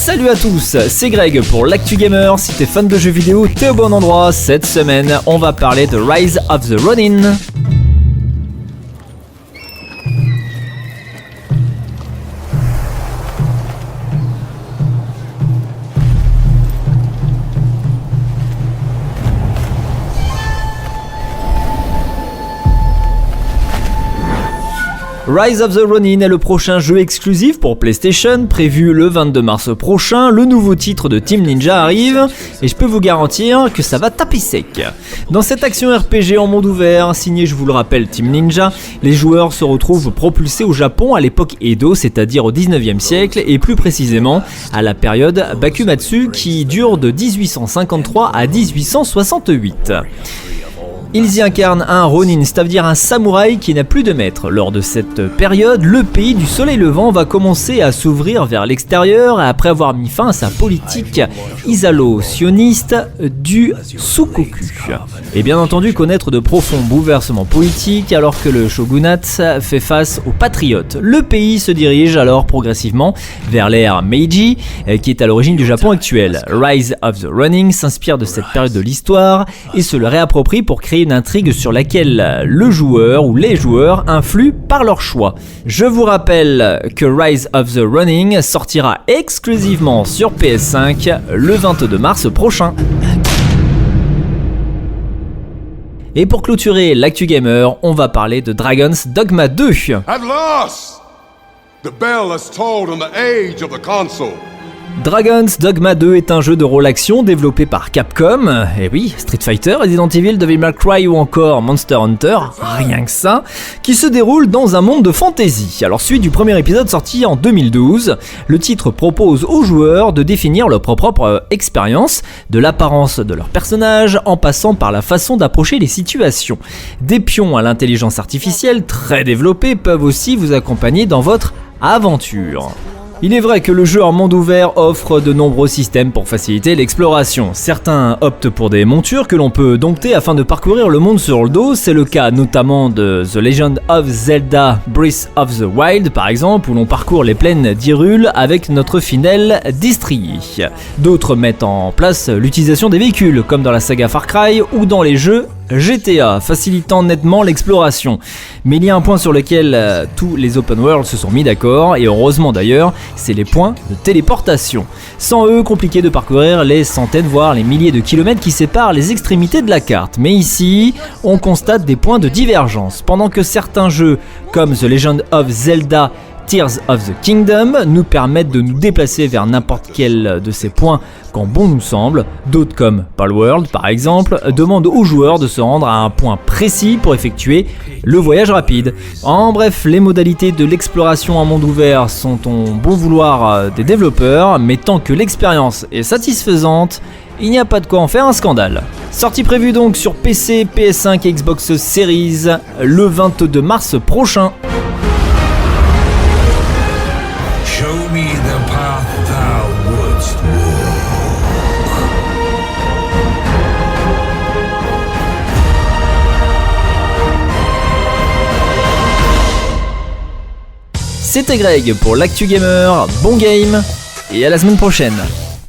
Salut à tous, c'est Greg pour l'Actu Gamer. Si t'es fan de jeux vidéo, t'es au bon endroit. Cette semaine, on va parler de Rise of the Ronin. Rise of the Ronin est le prochain jeu exclusif pour PlayStation, prévu le 22 mars prochain. Le nouveau titre de Team Ninja arrive et je peux vous garantir que ça va taper sec. Dans cette action RPG en monde ouvert, signé je vous le rappelle Team Ninja, les joueurs se retrouvent propulsés au Japon à l'époque Edo, c'est-à-dire au 19e siècle et plus précisément à la période Bakumatsu qui dure de 1853 à 1868. Ils y incarnent un Ronin, c'est-à-dire un samouraï qui n'a plus de maître. Lors de cette période, le pays du soleil levant va commencer à s'ouvrir vers l'extérieur après avoir mis fin à sa politique isolo-sioniste du Sukoku. Et bien entendu connaître de profonds bouleversements politiques alors que le shogunat fait face aux patriotes. Le pays se dirige alors progressivement vers l'ère Meiji, qui est à l'origine du Japon actuel. Rise of the Ronin s'inspire de cette période de l'histoire et se le réapproprie pour créer une intrigue sur laquelle le joueur ou les joueurs influent par leur choix. Je vous rappelle que Rise of the Ronin sortira exclusivement sur PS5 le 22 mars prochain. Et pour clôturer l'actu gamer, on va parler de Dragon's Dogma 2. At last, the bell has tolled on the age of the console. Dragon's Dogma 2 est un jeu de rôle-action développé par Capcom, et oui, Street Fighter, Resident Evil, Devil May Cry ou encore Monster Hunter, rien que ça, qui se déroule dans un monde de fantasy. Alors suite du premier épisode sorti en 2012, le titre propose aux joueurs de définir leur propre expérience, de l'apparence de leur personnage, en passant par la façon d'approcher les situations. Des pions à l'intelligence artificielle très développés peuvent aussi vous accompagner dans votre aventure. Il est vrai que le jeu en monde ouvert offre de nombreux systèmes pour faciliter l'exploration. Certains optent pour des montures que l'on peut dompter afin de parcourir le monde sur le dos. C'est le cas notamment de The Legend of Zelda Breath of the Wild par exemple, où l'on parcourt les plaines d'Hyrule avec notre fidèle destrier. D'autres mettent en place l'utilisation des véhicules, comme dans la saga Far Cry ou dans les jeux GTA, facilitant nettement l'exploration. Mais il y a un point sur lequel tous les open world se sont mis d'accord, et heureusement d'ailleurs, c'est les points de téléportation. Sans eux, compliqué de parcourir les centaines voire les milliers de kilomètres qui séparent les extrémités de la carte. Mais ici, on constate des points de divergence. Pendant que certains jeux, comme The Legend of Zelda Tears of the Kingdom, nous permettent de nous déplacer vers n'importe quel de ces points quand bon nous semble, d'autres comme Palworld par exemple, demandent aux joueurs de se rendre à un point précis pour effectuer le voyage rapide. En bref, les modalités de l'exploration en monde ouvert sont au bon vouloir des développeurs, mais tant que l'expérience est satisfaisante, il n'y a pas de quoi en faire un scandale. Sortie prévue donc sur PC, PS5 et Xbox Series le 22 mars prochain. Show me the path thou wouldst walk. C'était Greg pour l'Actu Gamer, bon game et à la semaine prochaine.